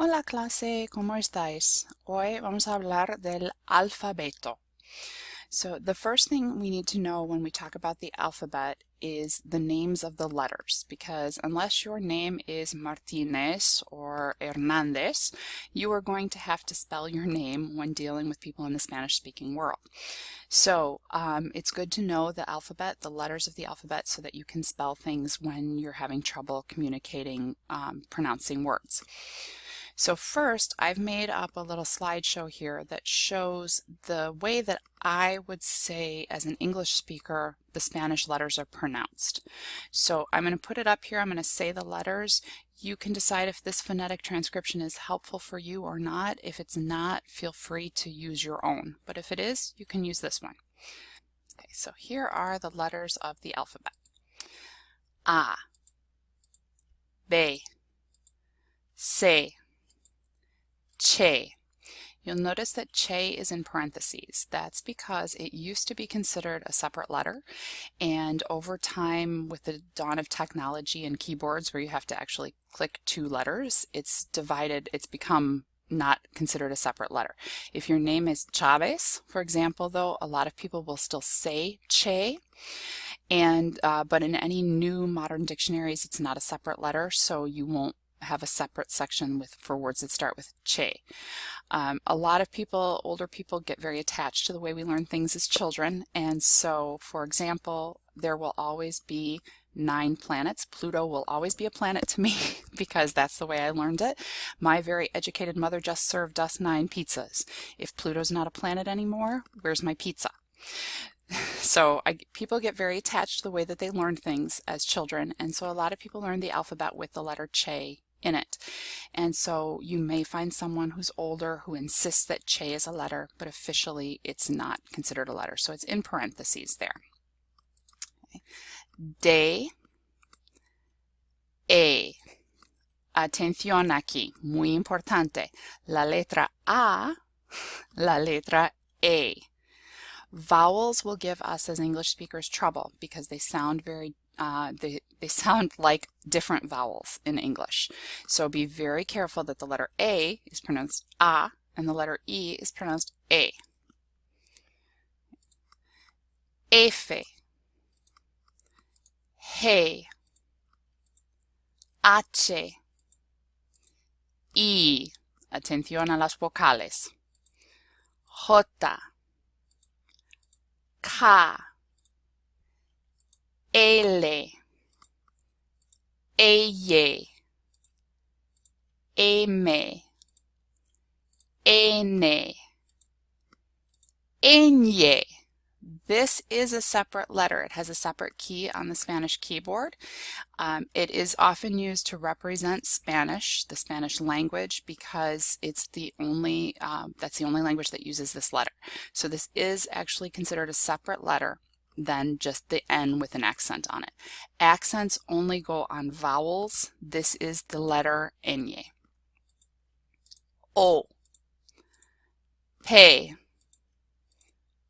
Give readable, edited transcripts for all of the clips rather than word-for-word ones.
Hola clase, ¿cómo estáis? Hoy vamos a hablar del alfabeto. So the first thing we need to know when we talk about the alphabet is the names of the letters, because unless your name is Martinez or Hernandez, you are going to have to spell your name when dealing with people in the Spanish-speaking world. So it's good to know the alphabet, the letters of the alphabet, so that you can spell things when you're having trouble communicating, pronouncing words. So first, I've made up a little slideshow here that shows the way that I would say as an English speaker the Spanish letters are pronounced. So I'm going to put it up here. I'm going to say the letters. You can decide if this phonetic transcription is helpful for you or not. If it's not, feel free to use your own. But if it is, you can use this one. Okay, so here are the letters of the alphabet. A, B, C, Che. You'll notice that Che is in parentheses. That's because it used to be considered a separate letter, and over time, with the dawn of technology and keyboards where you have to actually click two letters, it's divided, it's become not considered a separate letter. If your name is Chavez, for example, though, a lot of people will still say Che, and but in any new modern dictionaries, it's not a separate letter, so you won't have a separate section for words that start with Che. A lot of people, older people, get very attached to the way we learn things as children, and so, for example, there will always be 9 planets. Pluto will always be a planet to me because that's the way I learned it. My very educated mother just served us 9 pizzas. If Pluto's not a planet anymore, where's my pizza? So people get very attached to the way that they learn things as children, and so a lot of people learn the alphabet with the letter Che in it. And so you may find someone who's older who insists that Che is a letter, but officially it's not considered a letter. So it's in parentheses there. Okay. De, E. Atención aquí, muy importante. La letra A, la letra E. Vowels will give us as English speakers trouble because they sound very they sound like different vowels in English. So be very careful that the letter A is pronounced A and the letter E is pronounced E. F, G, H, I. Atención a las vocales. J, K, L, Ey, M, N, Ñ. This is a separate letter. It has a separate key on the Spanish keyboard. It is often used to represent Spanish, the Spanish language, because it's the only that's the only language that uses this letter. So this is actually considered a separate letter than just the N with an accent on it. Accents only go on vowels. This is the letter Ñ. O, P,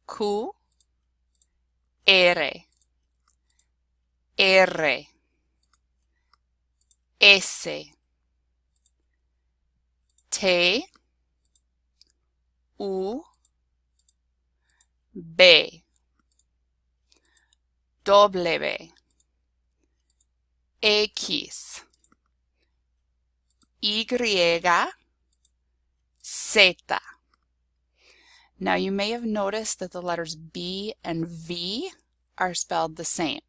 Q, R, R, S, T, U, B, W, X, Y, Z. Now you may have noticed that the letters B and V are spelled the same.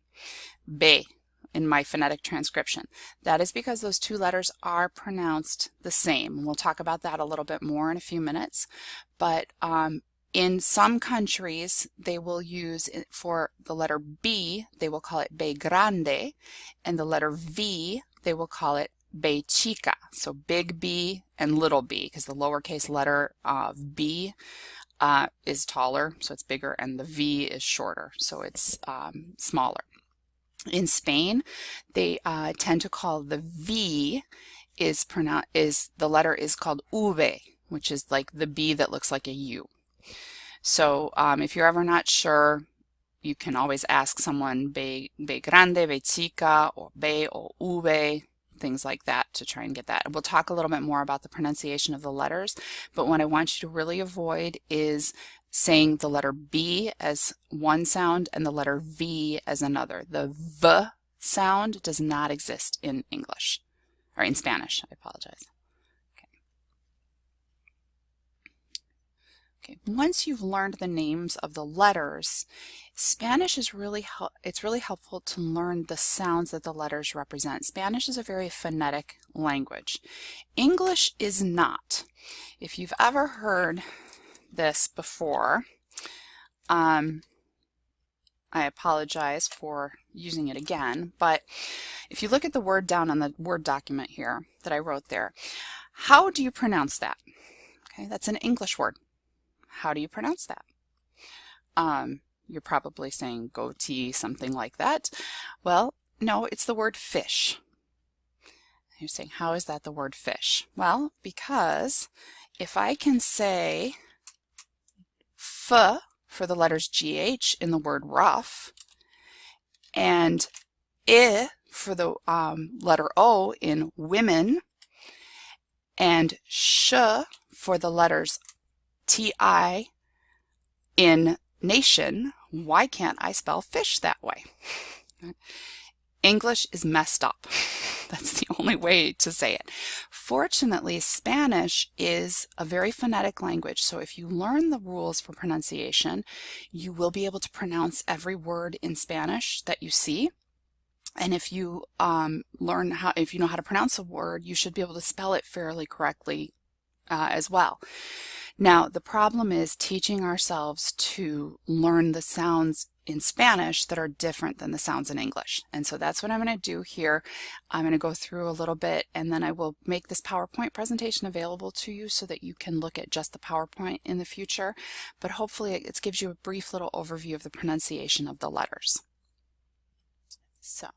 B in my phonetic transcription. That is because those two letters are pronounced the same. We'll talk about that a little bit more in a few minutes. But in some countries, they will use, for the letter B, they will call it B grande, and the letter V, they will call it B chica. So big B and little b, because the lowercase letter of B is taller, so it's bigger, and the V is shorter, so it's smaller. In Spain, they tend to call the V the letter is called V, which is like the B that looks like a U. So if you're ever not sure, you can always ask someone B grande, B chica, or B or V. things like that to try and get that. We'll talk a little bit more about the pronunciation of the letters, but what I want you to really avoid is saying the letter B as one sound and the letter V as another. The V sound does not exist in English, or in Spanish, I apologize. Okay, once you've learned the names of the letters, Spanish is really helpful to learn the sounds that the letters represent. Spanish is a very phonetic language. English is not. If you've ever heard this before, I apologize for using it again, but if you look at the word down on the Word document here that I wrote there, how do you pronounce that? Okay, that's an English word. How do you pronounce that? You're probably saying goatee, something like that. Well, no, it's the word fish. You're saying, how is that the word fish? Well, because if I can say F for the letters GH in the word rough, and I for the letter O in women, and sh for the letters TI in nation, why can't I spell fish that way? English is messed up. That's the only way to say it. Fortunately, Spanish is a very phonetic language, so if you learn the rules for pronunciation, you will be able to pronounce every word in Spanish that you see. And if you if you know how to pronounce a word, you should be able to spell it fairly correctly as well. Now, the problem is teaching ourselves to learn the sounds in Spanish that are different than the sounds in English. And so that's what I'm going to do here. I'm going to go through a little bit, and then I will make this PowerPoint presentation available to you so that you can look at just the PowerPoint in the future. But hopefully it gives you a brief little overview of the pronunciation of the letters. So,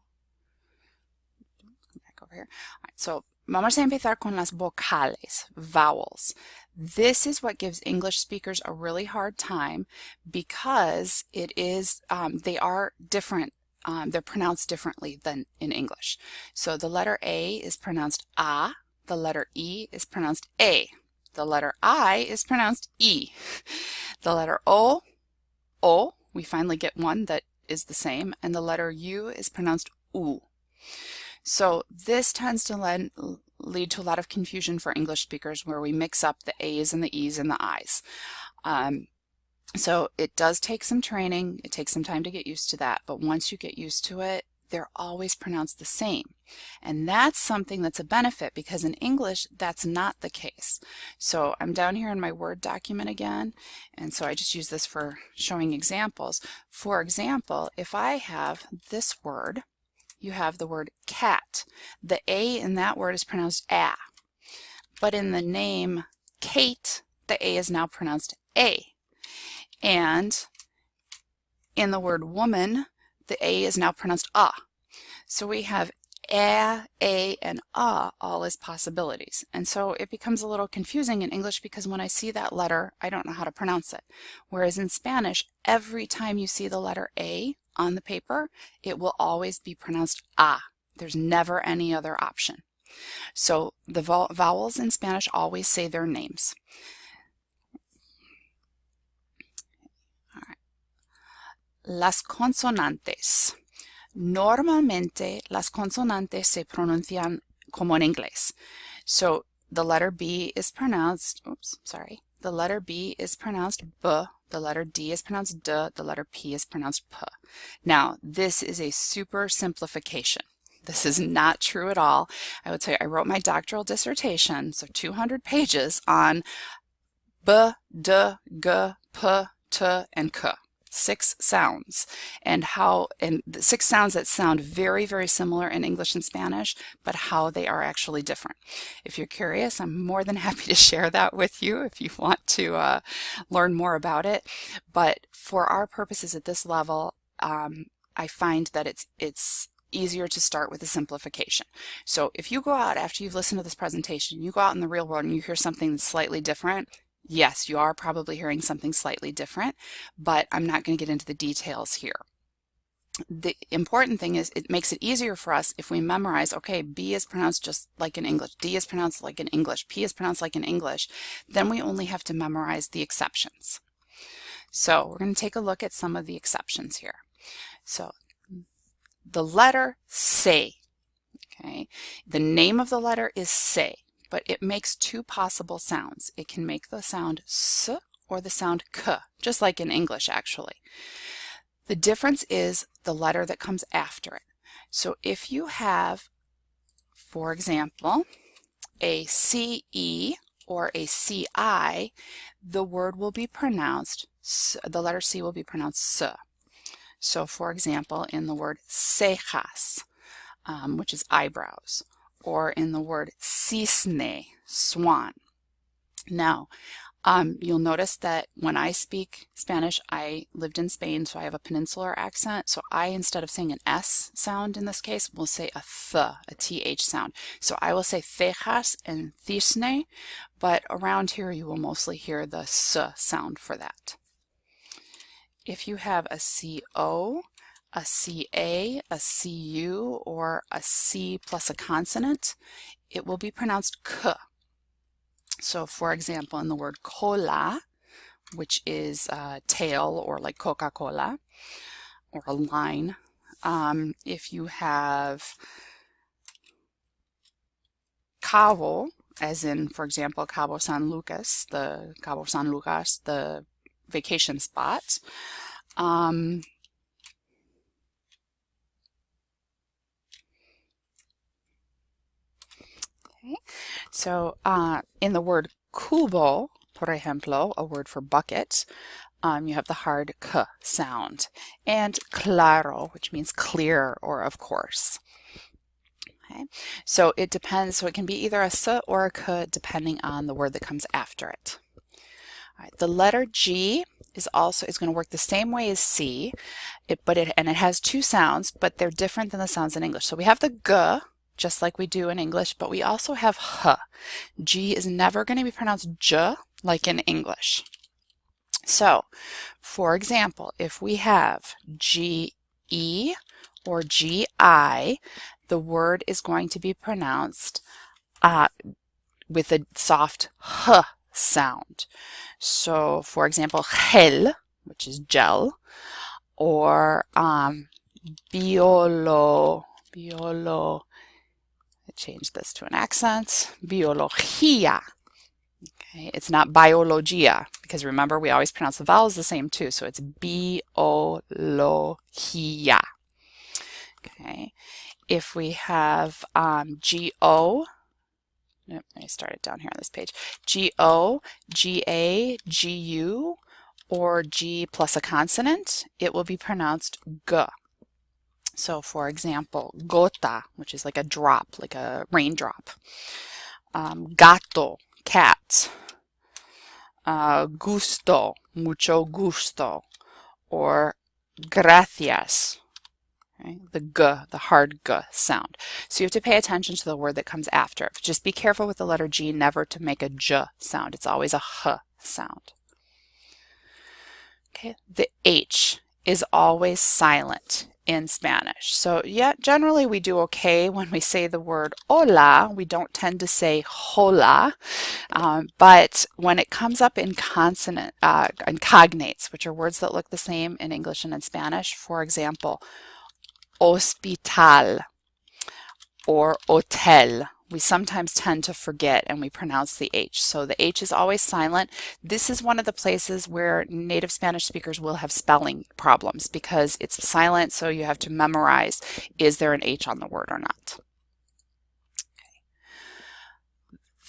come back over here. All right, so vamos a empezar con las vocales, vowels. This is what gives English speakers a really hard time because it is, they are different, they're pronounced differently than in English. So the letter A is pronounced A, the letter E is pronounced A, the letter I is pronounced E, the letter O, we finally get one that is the same, and the letter U is pronounced U. So this tends to lead to a lot of confusion for English speakers where we mix up the A's and the E's and the I's. So it does take some training, it takes some time to get used to that, but once you get used to it, they're always pronounced the same. And that's something that's a benefit because in English, that's not the case. So I'm down here in my Word document again, and so I just use this for showing examples. For example, if I have this word, you have the word cat. The A in that word is pronounced A. But in the name Kate, the A is now pronounced A. And in the word woman, the A is now pronounced A. So we have A, and A all as possibilities. And so it becomes a little confusing in English because when I see that letter, I don't know how to pronounce it. Whereas in Spanish, every time you see the letter A on the paper, it will always be pronounced A. There's never any other option. So the vowels in Spanish always say their names. All right. Las consonantes. Normalmente las consonantes se pronuncian como en inglés. So the letter B is pronounced, the letter B is pronounced B, the letter D is pronounced D, the letter P is pronounced P. Now, this is a super simplification. This is not true at all. I would say I wrote my doctoral dissertation, so 200 pages, on B, D, G, P, T, and K. 6 sounds, and the 6 sounds that sound very, very similar in English and Spanish, but how they are actually different. If you're curious, I'm more than happy to share that with you if you want to learn more about it. But for our purposes at this level, I find that it's easier to start with a simplification. So if you go out after you've listened to this presentation, you go out in the real world and you hear something that's slightly different, yes, you are probably hearing something slightly different, but I'm not going to get into the details here. The important thing is it makes it easier for us if we memorize, okay, B is pronounced just like in English, D is pronounced like in English, P is pronounced like in English. Then we only have to memorize the exceptions. So we're going to take a look at some of the exceptions here. So the letter se, okay, the name of the letter is se, but it makes two possible sounds. It can make the sound s or the sound k, just like in English actually. The difference is the letter that comes after it. So if you have, for example, a CE or a CI, the word will be pronounced, the letter C will be pronounced S. So for example, in the word cejas, which is eyebrows, or in the word cisne, swan. Now, you'll notice that when I speak Spanish, I lived in Spain, so I have a peninsular accent. So I, instead of saying an S sound in this case, will say a th, a TH sound. So I will say cejas and cisne, but around here you will mostly hear the S sound for that. If you have a CO, a CA, a CU, or a C plus a consonant, it will be pronounced K. So for example, in the word cola, which is tail or like Coca-Cola or a line, if you have Cabo, as in, for example, Cabo San Lucas, the vacation spot, okay. So in the word cubo, por ejemplo, a word for bucket, you have the hard k sound, and claro, which means clear or of course. Okay. So it depends, so it can be either a s or a k depending on the word that comes after it. All right. The letter G is going to work the same way as C, it has two sounds, but they're different than the sounds in English. So we have the g, just like we do in English, but we also have h. G is never going to be pronounced j like in English. So, for example, if we have GE or GI, the word is going to be pronounced with a soft h sound. So, for example, gel, which is gel, or biolo, change this to an accent, biología. Okay, it's not biologia, because remember we always pronounce the vowels the same too, so it's biología. Okay, if we have G-O, let me start it down here on this page, G-O, G-A, G-U, or G plus a consonant, it will be pronounced G. So for example, gota, which is like a drop, like a raindrop. Gato, cat. Gusto, mucho gusto. Or gracias, okay? The g, the hard g sound. So you have to pay attention to the word that comes after it. Just be careful with the letter G never to make a j sound. It's always a h sound. Okay, the H is always silent in Spanish. So yeah, generally we do okay when we say the word hola. We don't tend to say hola, but when it comes up in consonant, in cognates, which are words that look the same in English and in Spanish, for example, hospital or hotel, we sometimes tend to forget and we pronounce the H. So the H is always silent. This is one of the places where native Spanish speakers will have spelling problems because it's silent, so you have to memorize, is there an H on the word or not? Okay.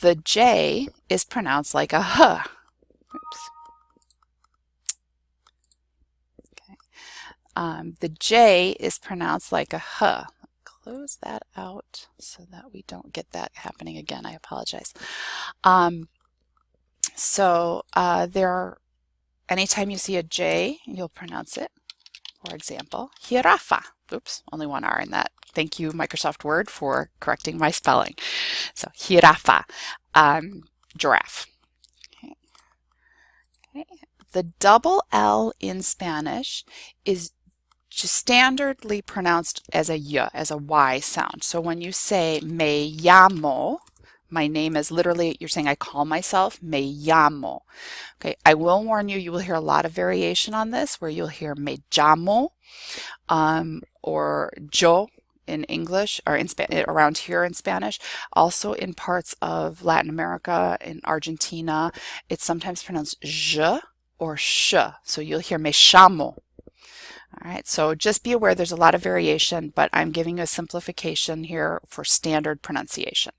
The J is pronounced like a H. Oops. Okay. The J is pronounced like a H. Close that out so that we don't get that happening again. I apologize. Anytime you see a J, you'll pronounce it. For example, jirafa. Oops, only one R in that. Thank you, Microsoft Word, for correcting my spelling. So jirafa, giraffe. Okay. Okay. The double L in Spanish is standardly pronounced as a y, as a y sound. So when you say me llamo, my name is literally, you're saying I call myself, me llamo. Okay, I will warn you, you will hear a lot of variation on this, where you'll hear me llamo, or yo in English, or in around here in Spanish. Also in parts of Latin America, in Argentina, it's sometimes pronounced je or sh. So you'll hear me llamo. All right, so just be aware there's a lot of variation, but I'm giving you a simplification here for standard pronunciation.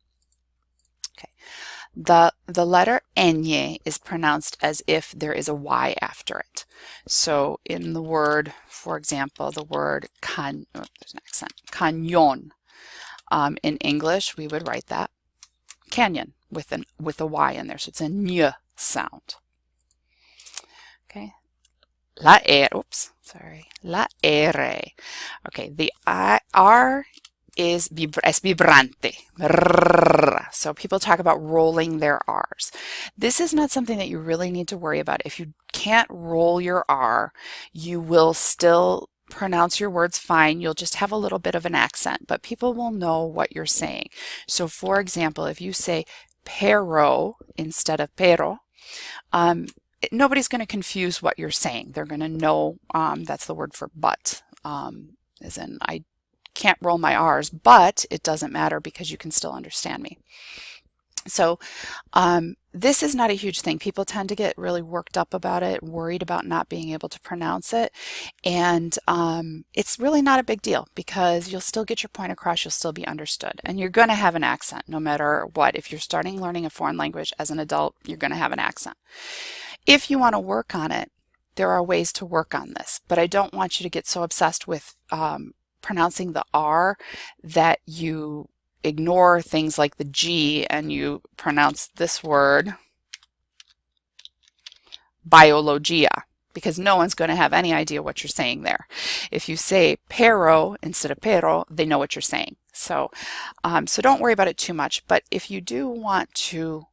Okay, the letter ñ is pronounced as if there is a y after it. So in the word, for example, the word there's an accent, cañón. In English, we would write that canyon with a y in there, so it's a ñ sound. Okay. La R. Okay, the R is vibrante. So people talk about rolling their R's. This is not something that you really need to worry about. If you can't roll your R, you will still pronounce your words fine. You'll just have a little bit of an accent, but people will know what you're saying. So for example, if you say pero instead of pero, nobody's going to confuse what you're saying. They're going to know that's the word for but, as in I can't roll my R's, but it doesn't matter because you can still understand me. So this is not a huge thing. People tend to get really worked up about it, worried about not being able to pronounce it. And it's really not a big deal because you'll still get your point across, you'll still be understood. And you're going to have an accent no matter what. If you're starting learning a foreign language as an adult, you're going to have an accent. If you want to work on it, there are ways to work on this, but I don't want you to get so obsessed with pronouncing the R that you ignore things like the G and you pronounce this word biologia, because no one's going to have any idea what you're saying there. If you say pero instead of pero, they know what you're saying. So, so don't worry about it too much, but if you do want to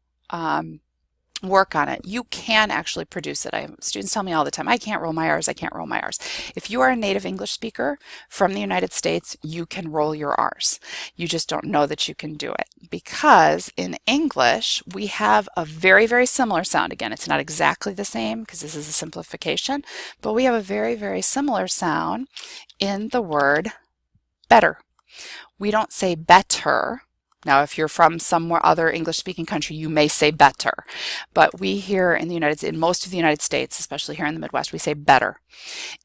work on it, you can actually produce it. Students tell me all the time, I can't roll my R's, I can't roll my R's. If you are a native English speaker from the United States, you can roll your R's. You just don't know that you can do it because in English, we have a very, very similar sound. Again, it's not exactly the same because this is a simplification, but we have a very, very similar sound in the word better. We don't say better. Now, if you're from somewhere other English-speaking country, you may say better. But we here in most of the United States, especially here in the Midwest, we say better.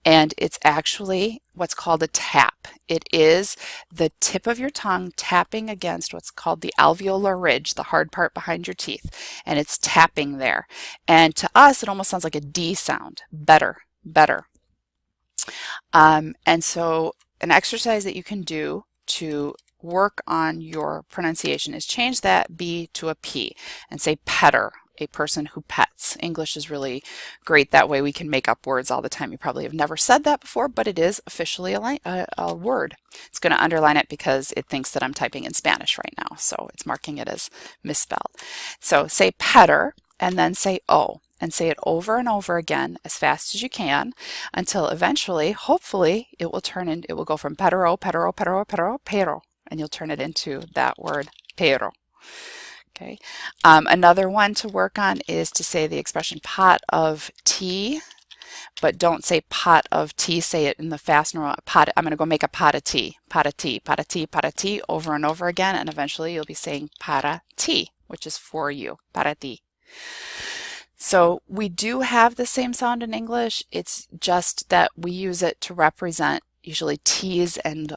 And it's actually what's called a tap. It is the tip of your tongue tapping against what's called the alveolar ridge, the hard part behind your teeth. And it's tapping there. And to us, it almost sounds like a D sound. Better, better. And so an exercise that you can do to work on your pronunciation is change that B to a P and say petter, a person who pets. English is really great that way. We can make up words all the time. You probably have never said that before, but it is officially a word. It's going to underline it because it thinks that I'm typing in Spanish right now, so it's marking it as misspelled. So say petter and then say O, and say it over and over again as fast as you can until eventually, hopefully, it will go from pero, pero, pero, pero, pero, and you'll turn it into that word pero. Okay. Another one to work on is to say the expression pot of tea, but don't say pot of tea. Say it in the fast normal pot. I'm going to go make a pot of tea, pot of tea, pot of tea, pot of tea over and over again, and eventually you'll be saying para ti, which is for you, para ti. So we do have the same sound in English. It's just that we use it to represent usually T's and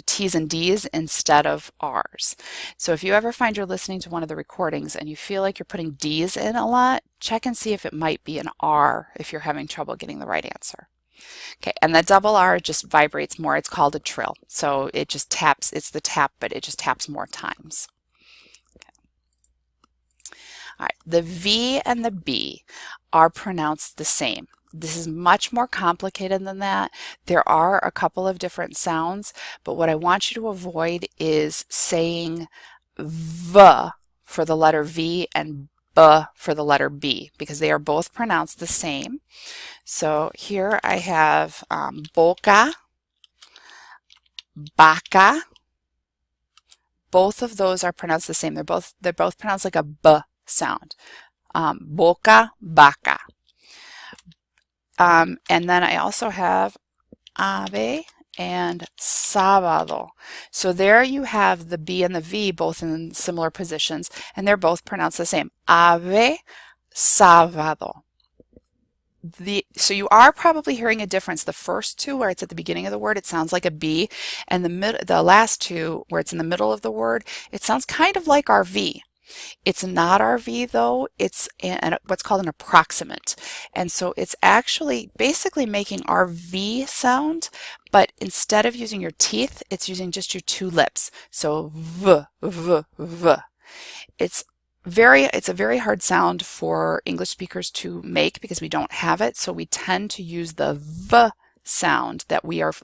T's and D's instead of R's. So if you ever find you're listening to one of the recordings and you feel like you're putting D's in a lot, check and see if it might be an R if you're having trouble getting the right answer. Okay, and the double R just vibrates more. It's called a trill. So it just taps, it's the tap, but it just taps more times. All right, the V and the B are pronounced the same. This is much more complicated than that. There are a couple of different sounds, but what I want you to avoid is saying V for the letter V and B for the letter B, because they are both pronounced the same. So here I have boca, baca. Both of those are pronounced the same. They're both pronounced like a b sound. Boca, baca. And then I also have ave and sábado. So there you have the B and the V both in similar positions, and they're both pronounced the same. Ave, sábado. So you are probably hearing a difference. The first two, where it's at the beginning of the word, it sounds like a B, and the last two, where it's in the middle of the word, it sounds kind of like our V. It's not our V though, it's what's called an approximant. And so it's actually basically making our V sound, but instead of using your teeth, it's using just your two lips. So V, V, V. It's a very hard sound for English speakers to make because we don't have it. So we tend to use the V sound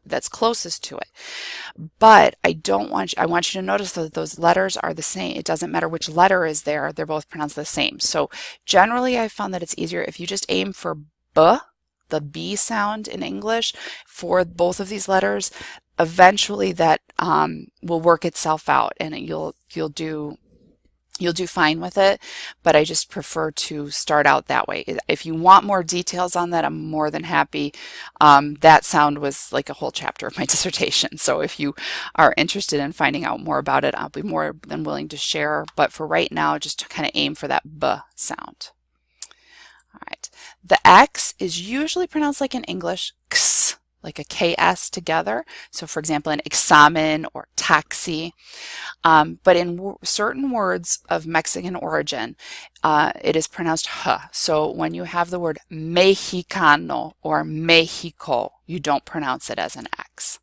that's closest to it. But I want you to notice that those letters are the same. It doesn't matter which letter is there, they're both pronounced the same. So generally I found that it's easier if you just aim for B, the B sound in English for both of these letters. Eventually that will work itself out, and you'll do fine with it, but I just prefer to start out that way. If you want more details on that, I'm more than happy. That sound was like a whole chapter of my dissertation. So if you are interested in finding out more about it, I'll be more than willing to share. But for right now, just to kind of aim for that B sound. All right. The X is usually pronounced like in English, X, like a KS together. So for example, an examen or taxi. But in certain words of Mexican origin, it is pronounced H. So when you have the word Mexicano or Mexico, you don't pronounce it as an X.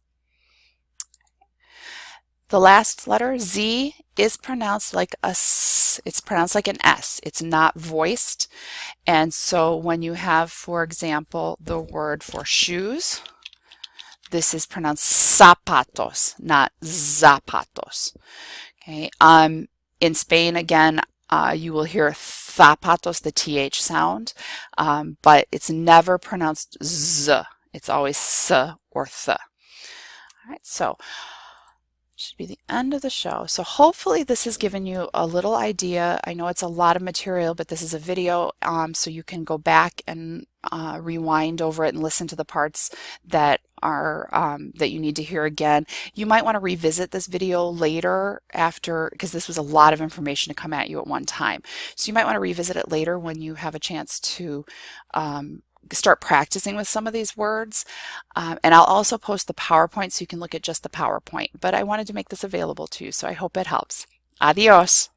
The last letter, Z, is pronounced like a S. It's pronounced like an S. It's not voiced. And so when you have, for example, the word for shoes, this is pronounced zapatos, not zapatos. Okay. In Spain, again, you will hear zapatos, the TH sound, but it's never pronounced Z. It's always S or Th. All right, so should be the end of the show. So hopefully this has given you a little idea. I know it's a lot of material, but this is a video, so you can go back and rewind over it and listen to the parts that are that you need to hear again. You might want to revisit this video later after, because this was a lot of information to come at you at one time. So you might want to revisit it later when you have a chance to start practicing with some of these words. And I'll also post the PowerPoint so you can look at just the PowerPoint. But I wanted to make this available to you, so I hope it helps. Adios.